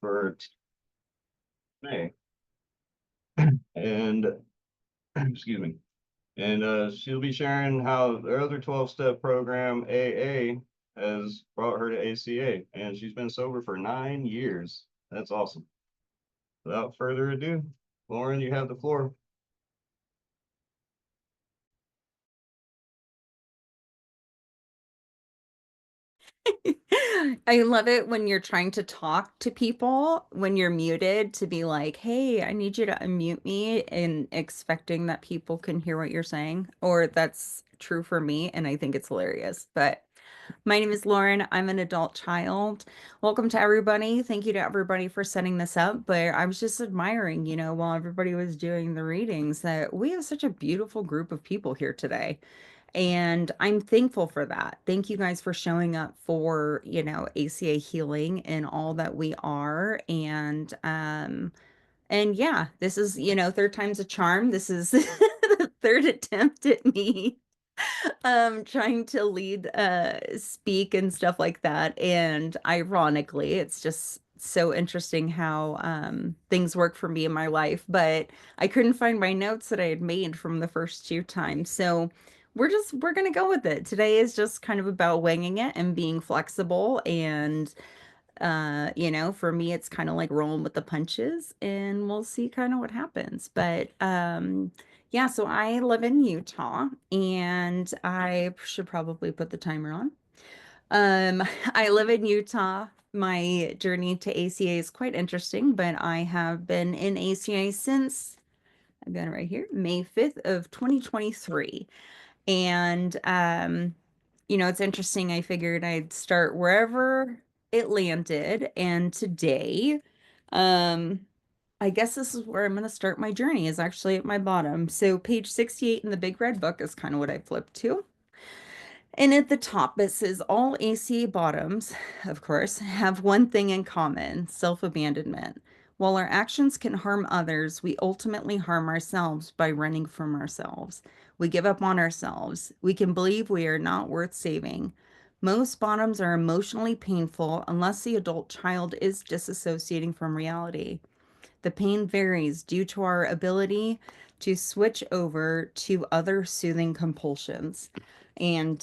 for May, and excuse me, and she'll be sharing how the other 12-step program AA has brought her to ACA, and she's been sober for 9 years. That's awesome. Without further ado, Lauren, you have the floor. I love it when you're trying to talk to people when you're muted to be like, hey, I need you to unmute me and expecting that people can hear what you're saying. Or that's true for me, and I think it's hilarious. But my name is Lauren. I'm an adult child. Welcome to everybody. Thank you to everybody for setting this up. But I was just admiring, while everybody was doing the readings, that we have such a beautiful group of people here today. And I'm thankful for that. Thank you guys for showing up for, ACA healing and all that we are. And yeah, this is, third time's a charm. This is the third attempt at me trying to lead speak and stuff like that. And ironically, it's just so interesting how things work for me in my life. But I couldn't find my notes that I had made from the first two times. So we're gonna go with it. Today is just kind of about winging it and being flexible. And for me it's kind of like rolling with the punches, and we'll see kind of what happens. But yeah, so I live in Utah, and I should probably put the timer on. I live in Utah. My journey to ACA is quite interesting, but I have been in ACA since, I've got it right here, May 5th of 2023. And it's interesting. I figured I'd start wherever it landed, and today, um, I guess this is where I'm going to start my journey, is actually at my bottom. So page 68 in the big red book is kind of what I flipped to. And at the top, it says all ACA bottoms, of course, have one thing in common: self-abandonment. While our actions can harm others, we ultimately harm ourselves by running from ourselves. We give up on ourselves. We can believe we are not worth saving. Most bottoms are emotionally painful unless the adult child is disassociating from reality. The pain varies due to our ability to switch over to other soothing compulsions. And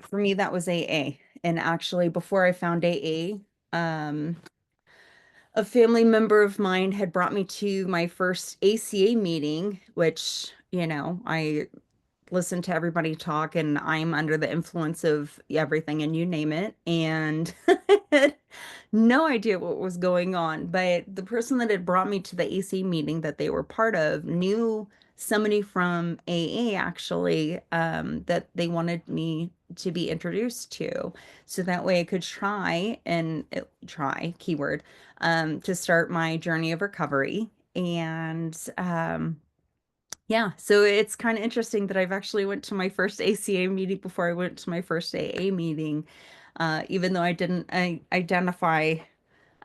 for me, that was AA. And actually, before I found AA, a family member of mine had brought me to my first ACA meeting, which, I listen to everybody talk, and I'm under the influence of everything and you name it. And no idea what was going on. But the person that had brought me to the AC meeting that they were part of knew somebody from AA, actually, that they wanted me to be introduced to. So that way I could try, keyword, to start my journey of recovery. And yeah, so it's kind of interesting that I've actually went to my first ACA meeting before I went to my first AA meeting, even though I didn't identify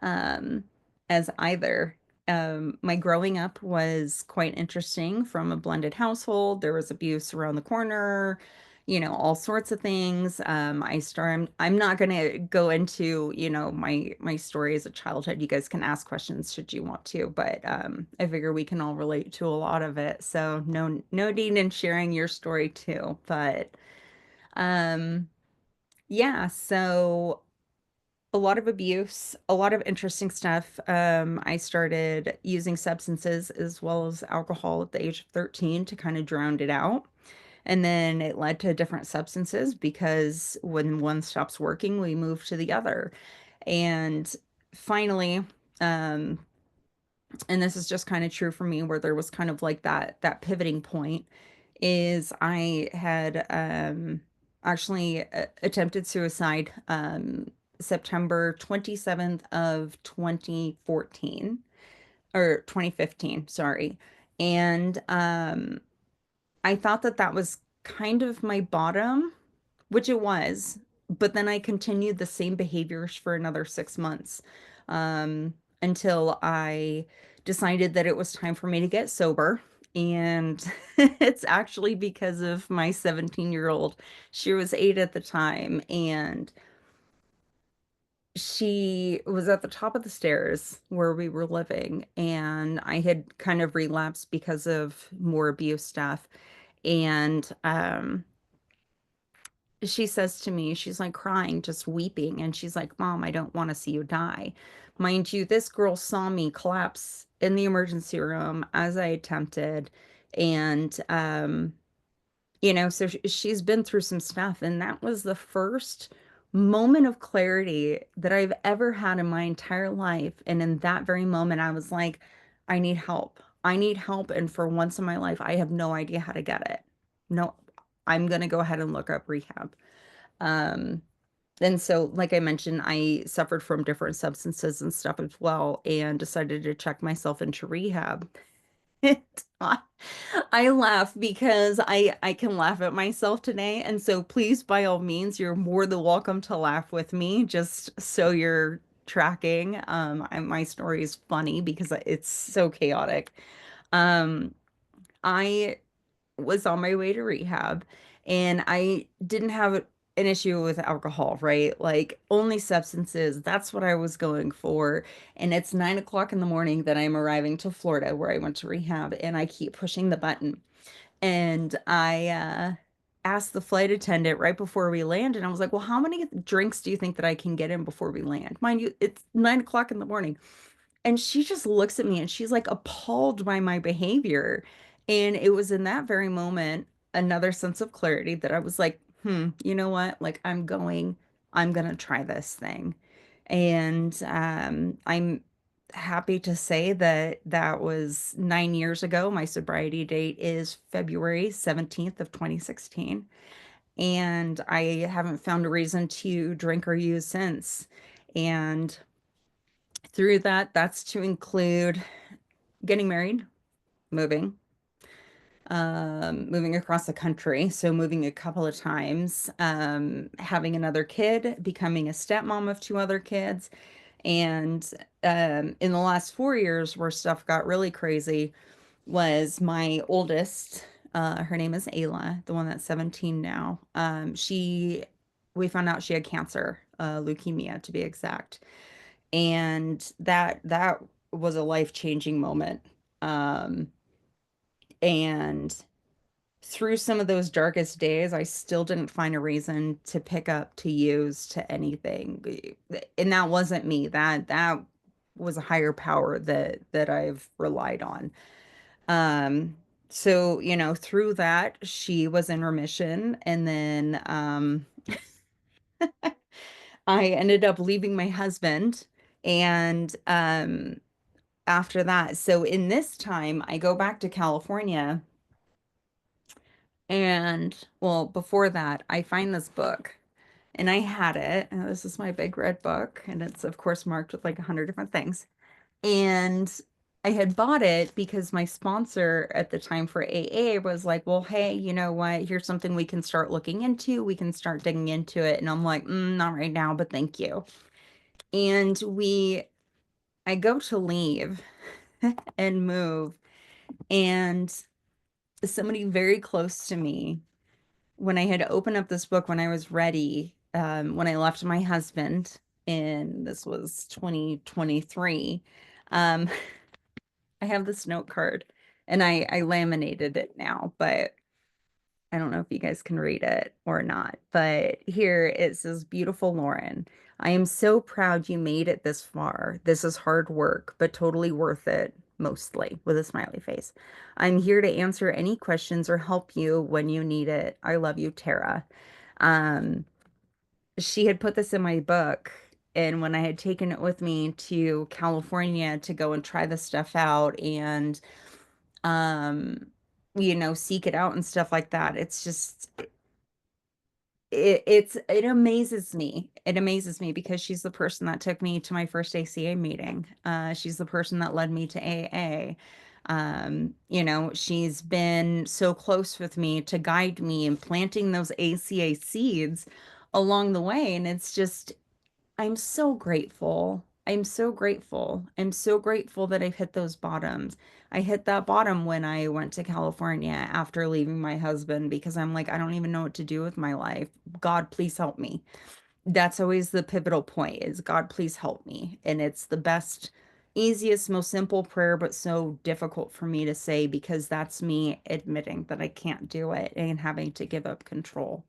um, as either. My growing up was quite interesting. From a blended household. There was abuse around the corner, all sorts of things. I'm not gonna go into, my story as a childhood. You guys can ask questions should you want to, but I figure we can all relate to a lot of it. So no need in sharing your story too. But um, yeah, so a lot of abuse, a lot of interesting stuff. I started using substances as well as alcohol at the age of 13 to kind of drown it out. And then it led to different substances because when one stops working, we move to the other. And finally, um, and this is just kind of true for me, where there was kind of like that pivoting point, is I had actually attempted suicide September 27th of 2014, or 2015, sorry. And I thought that that was kind of my bottom, which it was, but then I continued the same behaviors for another 6 months, until I decided that it was time for me to get sober. And it's actually because of my 17-year-old. She was 8 at the time. And she was at the top of the stairs where we were living, and I had kind of relapsed because of more abuse stuff. And she says to me, she's like crying, just weeping, and she's like, Mom, I don't want to see you die. Mind you, this girl saw me collapse in the emergency room as I attempted, and so she's been through some stuff, and that was the first moment of clarity that I've ever had in my entire life. And in that very moment, I was like, I need help. I need help. And for once in my life, I have no idea how to get it. No, I'm gonna go ahead and look up rehab. Um, and so, like I mentioned, I suffered from different substances and stuff as well, and decided to check myself into rehab. I I laugh because I can laugh at myself today, and so please, by all means, you're more than welcome to laugh with me, just so you're tracking. My story is funny because it's so chaotic. Um, I was on my way to rehab, and I didn't have an issue with alcohol, right? Like only substances, that's what I was going for. And it's 9 o'clock in the morning that I'm arriving to Florida where I went to rehab, and I keep pushing the button. And I asked the flight attendant right before we land, and I was like, well, how many drinks do you think that I can get in before we land? Mind you, it's 9 o'clock in the morning. And she just looks at me and she's like appalled by my behavior. And it was in that very moment, another sense of clarity that I was like, you know what? Like, I'm gonna try this thing. And I'm happy to say that that was 9 years ago. My sobriety date is February 17th of 2016. And I haven't found a reason to drink or use since. And through that, that's to include getting married, moving, moving across the country. So moving a couple of times, having another kid, becoming a stepmom of two other kids. And in the last 4 years, where stuff got really crazy, was my oldest. Her name is Ayla, the one that's 17 now. We found out she had cancer, leukemia to be exact, and that was a life-changing moment. Um, and through some of those darkest days, I still didn't find a reason to pick up to use to anything. And that wasn't me. That was a higher power that I've relied on. Um, so, through that, she was in remission. And then I ended up leaving my husband. And after that, so in this time, I go back to California. And well, before that, I find this book, and I had it. And this is my big red book, and it's of course marked with like 100 different things. And I had bought it because my sponsor at the time for AA was like, well, hey, you know what? Here's something we can start looking into. We can start digging into it. And I'm like, not right now, but thank you. And I go to leave and move, and somebody very close to me, when I had opened up this book when I was ready, when I left my husband, and this was 2023, um, I have this note card, and I laminated it now, but I don't know if you guys can read it or not. But here it says, Beautiful Lauren, I am so proud you made it this far. This is hard work, but totally worth it, mostly, with a smiley face. I'm here to answer any questions or help you when you need it. I love you, Tara. Um, she had put this in my book, and when I had taken it with me to California to go and try this stuff out and um seek it out and stuff like that, it's just it amazes me. It amazes me because she's the person that took me to my first ACA meeting. She's the person that led me to AA. She's been so close with me to guide me in planting those ACA seeds along the way. And it's just, I'm so grateful. I'm so grateful. I'm so grateful that I've hit those bottoms. I hit that bottom when I went to California after leaving my husband because I'm like, I don't even know what to do with my life. God, please help me. that's always the pivotal point is God, please help me. And it's the best, easiest, most simple prayer, but so difficult for me to say because that's me admitting that I can't do it and having to give up control.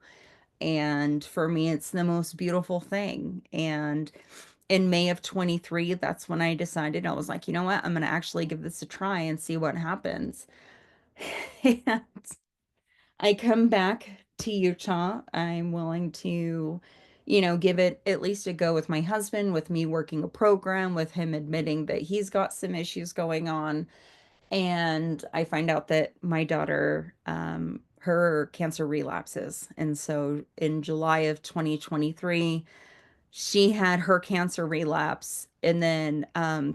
And for me, it's the most beautiful thing. And in May of 23, that's when I decided I was like, you know what? I'm going to actually give this a try and see what happens. And I come back to Utah. I'm willing to, give it at least a go with my husband, with me working a program, with him admitting that he's got some issues going on. And I find out that my daughter, her cancer relapses. And so in July of 2023, she had her cancer relapse. And then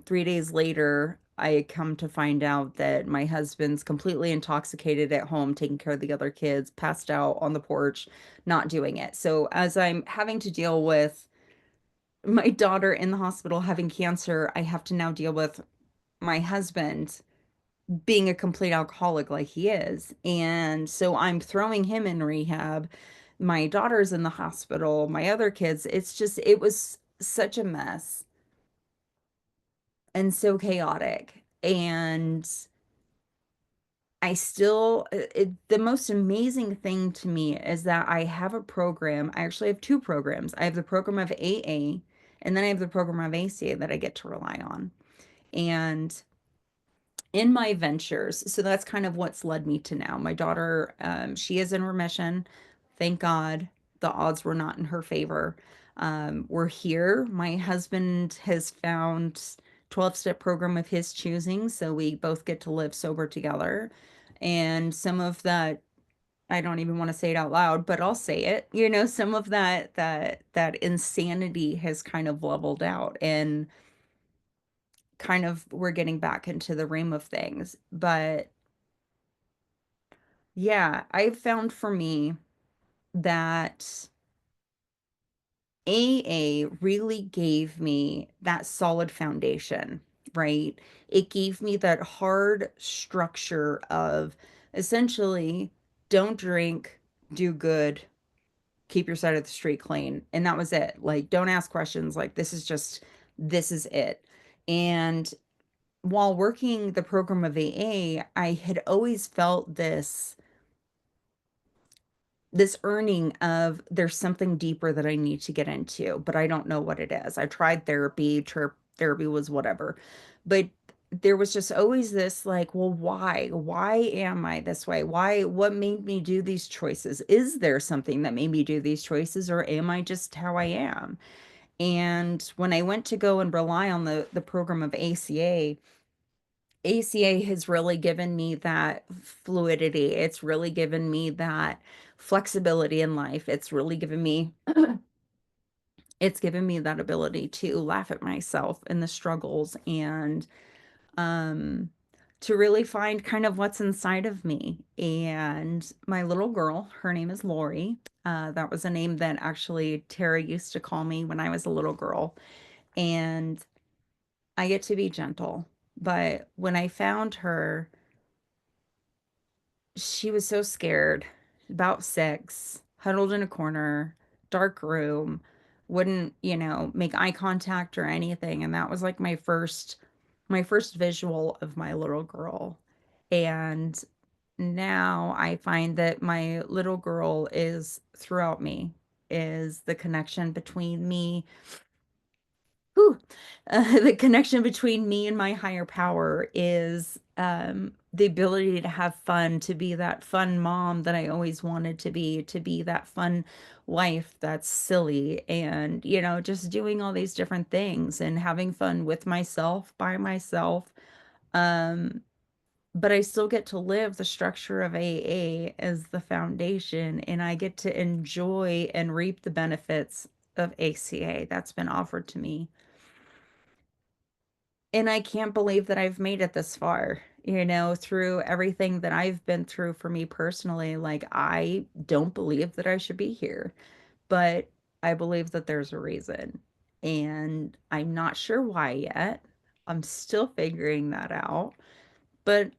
3 days later, I come to find out that my husband's completely intoxicated at home, taking care of the other kids, passed out on the porch, not doing it. So as I'm having to deal with my daughter in the hospital having cancer, I have to now deal with my husband being a complete alcoholic like he is. And so I'm throwing him in rehab. My daughter's in the hospital, my other kids. It's just, it was such a mess and so chaotic. And I still, the most amazing thing to me is that I have a program. I actually have two programs. I have the program of AA, and then I have the program of ACA that I get to rely on. And in my ventures. So that's kind of what's led me to now. My daughter, she is in remission. Thank God the odds were not in her favor. We're here. My husband has found 12-step program of his choosing, so we both get to live sober together. And some of that, I don't even want to say it out loud, but I'll say it. Some of that insanity has kind of leveled out and kind of we're getting back into the realm of things. But yeah, I've found for me that AA really gave me that solid foundation, right? It gave me that hard structure of essentially don't drink, do good, keep your side of the street clean. And that was it. Like, don't ask questions. Like, this is it. And while working the program of AA, I had always felt this earning of there's something deeper that I need to get into, but I don't know what it is. I tried therapy, therapy was whatever. But there was just always this like, well, why? Why am I this way? What made me do these choices? Is there something that made me do these choices, or am I just how I am? And when I went to go and rely on the program of ACA has really given me that fluidity. It's really given me that flexibility in life. It's given me that ability to laugh at myself and the struggles and um to really find kind of what's inside of me. And my little girl, her name is Lori. That was a name that actually Tara used to call me when I was a little girl. And I get to be gentle. But when I found her, she was so scared, about 6, huddled in a corner, dark room, wouldn't, make eye contact or anything. And that was like my first visual of my little girl. And now I find that my little girl is throughout me, is the connection between me whew, the connection between me and my higher power is the ability to have fun, to be that fun mom that I always wanted to be that fun wife that's silly and, just doing all these different things and having fun with myself, by myself. Um, but I still get to live the structure of AA as the foundation, and I get to enjoy and reap the benefits of ACA that's been offered to me. And I can't believe that I've made it this far, through everything that I've been through for me personally. Like, I don't believe that I should be here, but I believe that there's a reason. And I'm not sure why yet. I'm still figuring that out, but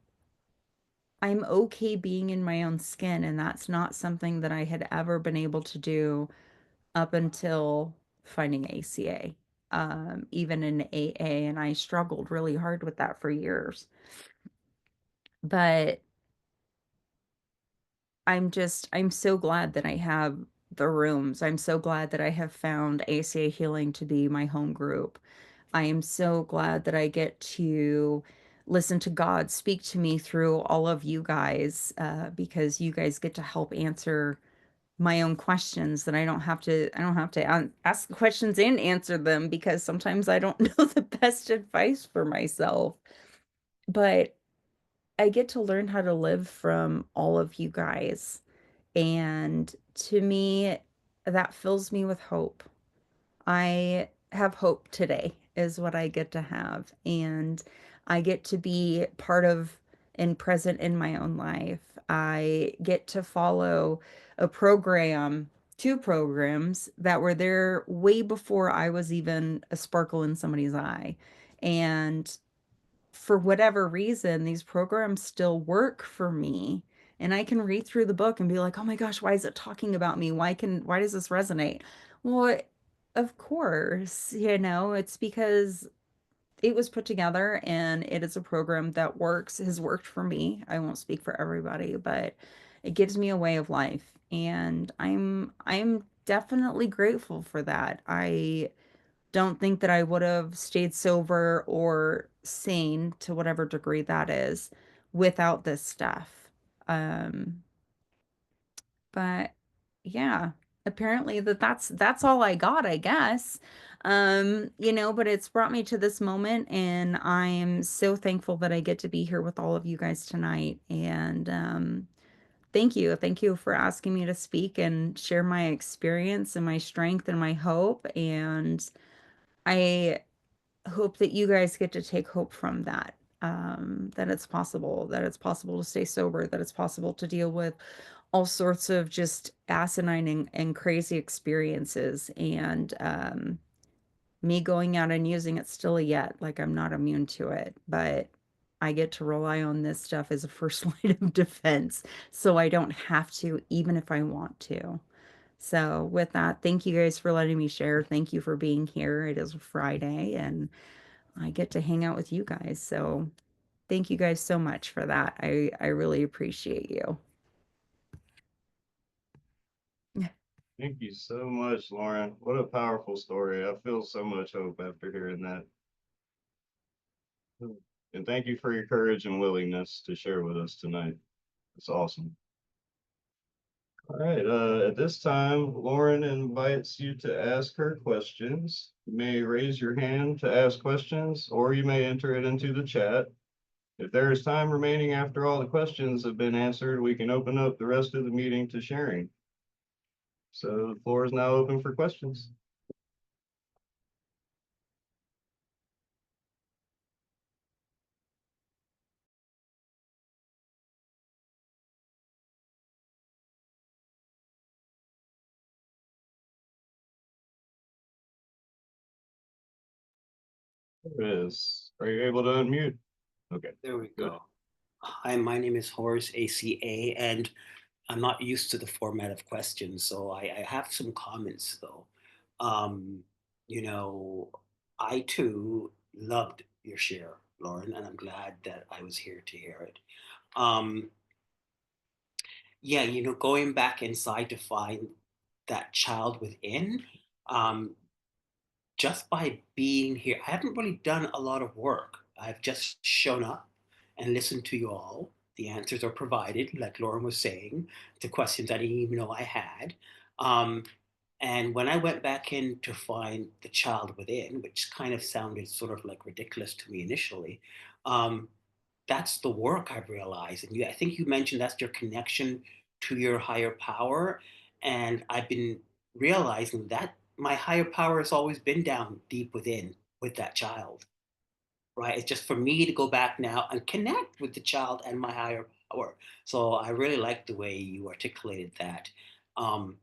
I'm okay being in my own skin. And that's not something that I had ever been able to do up until finding ACA, even in AA, and I struggled really hard with that for years. But I'm so glad that I have the rooms. I'm so glad that I have found ACA Healing to be my home group. I am so glad that I get to listen to God speak to me through all of you guys, because you guys get to help answer my own questions that I don't have to ask the questions and answer them because sometimes I don't know the best advice for myself. But I get to learn how to live from all of you guys. And to me, that fills me with hope. I have hope today, is what I get to have. And I get to be part of and present in my own life. I get to follow a program, two programs that were there way before I was even a sparkle in somebody's eye. And for whatever reason, these programs still work for me. And I can read through the book and be like, oh my gosh, why is it talking about me? Why does this resonate? Well, of course, it's because it was put together and it is a program that has worked for me. I won't speak for everybody, but it gives me a way of life. And I'm definitely grateful for that. I don't think that I would have stayed sober or sane to whatever degree that is without this stuff. Um, but yeah, apparently that's all I got, I guess. But it's brought me to this moment and I'm so thankful that I get to be here with all of you guys tonight. And thank you. Thank you for asking me to speak and share my experience and my strength and my hope. And I hope that you guys get to take hope from that. That it's possible to stay sober, that it's possible to deal with all sorts of just asinine and crazy experiences. And me going out and using it still yet, like I'm not immune to it, but I get to rely on this stuff as a first line of defense. So I don't have to, even if I want to. So, with that, thank you guys for letting me share. Thank you for being here. It is a Friday and I get to hang out with you guys. So thank you guys so much for that. I really appreciate you. Thank you so much, Lauren. What a powerful story. I feel so much hope after hearing that. And thank you for your courage and willingness to share with us tonight. It's awesome. All right, at this time, Lauren invites you to ask her questions. You may raise your hand to ask questions, or you may enter it into the chat. If there is time remaining after all the questions have been answered, we can open up the rest of the meeting to sharing. So the floor is now open for questions. There is. Are you able to unmute? Okay, There we good. go. Hi, my name is Horace ACA, and I'm not used to the format of questions, so I have some comments though. Um, you know, I too loved your share, Lauren, and I'm glad that I was here to hear it. Um, yeah, going back inside to find that child within, um, just by being here, I haven't really done a lot of work. I've just shown up and listened to you all. The answers are provided, like Lauren was saying, to questions I didn't even know I had. Um, and when I went back in to find the child within, which kind of sounded sort of like ridiculous to me initially, um, that's the work I've realized. And I think you mentioned that's your connection to your higher power. And I've been realizing that my higher power has always been down deep within with that child, right? It's just for me to go back now and connect with the child and my higher power. So I really like the way you articulated that. Um,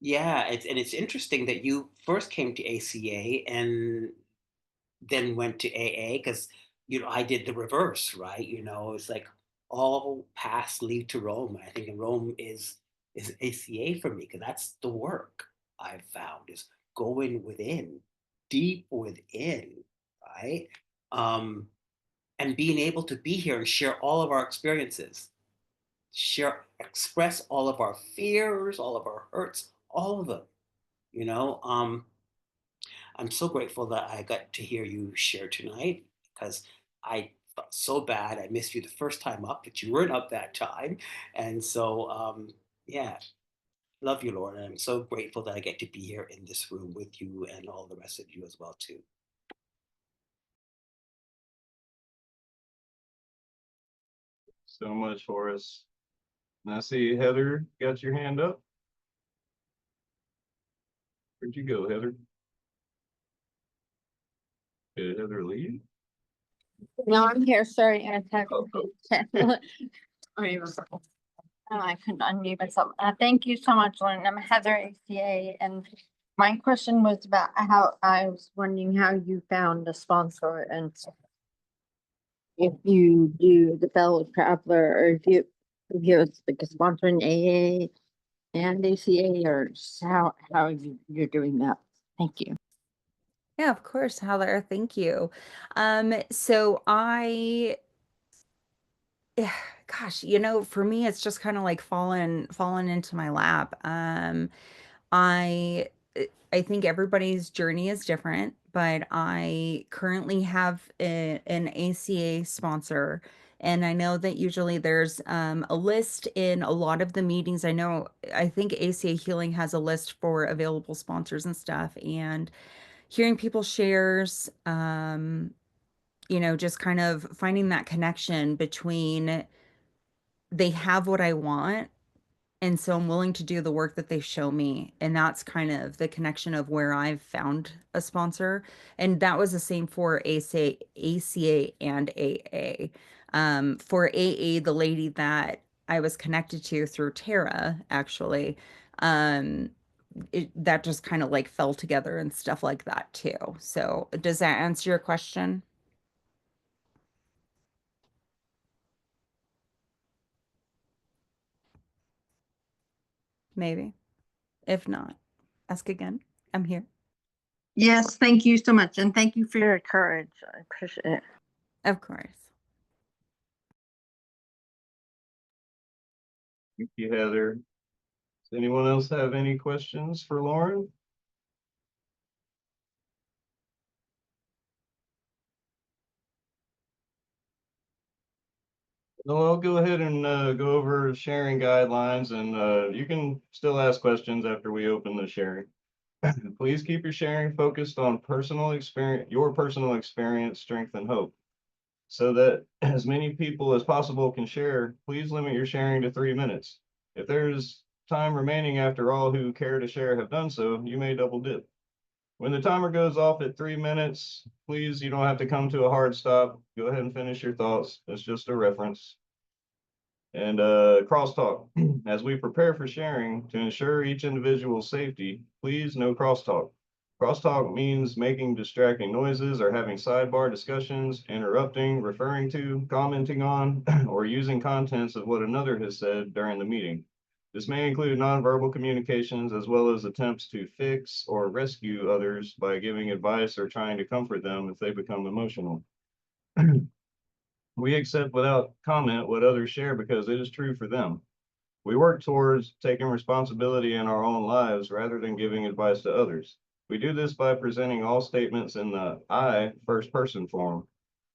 yeah, it's interesting that you first came to ACA and then went to AA because I did the reverse, right? It's like all paths lead to Rome. I think in Rome is ACA for me because that's the work. I've found is going within, deep within, right? Um, and being able to be here and share all of our experiences, express all of our fears, all of our hurts, all of them. You know, I'm so grateful that I got to hear you share tonight because I felt so bad. I missed you the first time up, but you weren't up that time. And so, yeah, love you, Lord. And I'm so grateful that I get to be here in this room with you and all the rest of you as well, too. So much, Horace. And I see Heather got your hand up. Where'd you go, Heather? Did Heather leave? No, I'm here. Sorry, I had Oh, I couldn't unmute myself. Thank you so much, Lauren. I'm Heather, ACA, and my question was about how I was wondering how you found a sponsor and if you do the fellow traveler or if you was like a sponsor in AA and ACA or just how you're doing that. Thank you. Yeah, of course, Heather. Thank you. So gosh, for me, it's just kind of like fallen into my lap. I I think everybody's journey is different, but I currently have an ACA sponsor, and I know that usually there's a list in a lot of the meetings. I think ACA Healing has a list for available sponsors and stuff, and hearing people shares, just kind of finding that connection between they have what I want, and so I'm willing to do the work that they show me. And that's kind of the connection of where I've found a sponsor. And that was the same for ACA and AA. For AA, the lady that I was connected to through Tara, actually, um, that just kind of like fell together and stuff like that too. So does that answer your question? Maybe. If not, ask again. I'm here. Yes, thank you so much. And thank you for your courage. I appreciate it. Of course. thank you, Heather. Does anyone else have any questions for Lauren? Well, I'll go ahead and go over sharing guidelines, and you can still ask questions after we open the sharing. Please keep your sharing focused on your personal experience, strength, and hope, so that as many people as possible can share. Please limit your sharing to 3 minutes. If there's time remaining after all who care to share have done so, you may double dip. When the timer goes off at 3 minutes, please, you don't have to come to a hard stop. Go ahead and finish your thoughts. It's just a reference. And crosstalk. As we prepare for sharing, to ensure each individual's safety, please no crosstalk. Crosstalk means making distracting noises or having sidebar discussions, interrupting, referring to, commenting on, or using contents of what another has said during the meeting. This may include nonverbal communications as well as attempts to fix or rescue others by giving advice or trying to comfort them if they become emotional. We accept without comment what others share because it is true for them. We work towards taking responsibility in our own lives rather than giving advice to others. We do this by presenting all statements in the I first person form.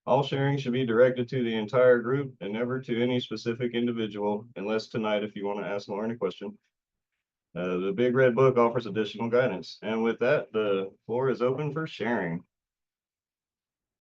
All sharing should be directed to the entire group and never to any specific individual, unless tonight if you want to ask Lauren a question. The Big Red Book offers additional guidance. And with that, the floor is open for sharing.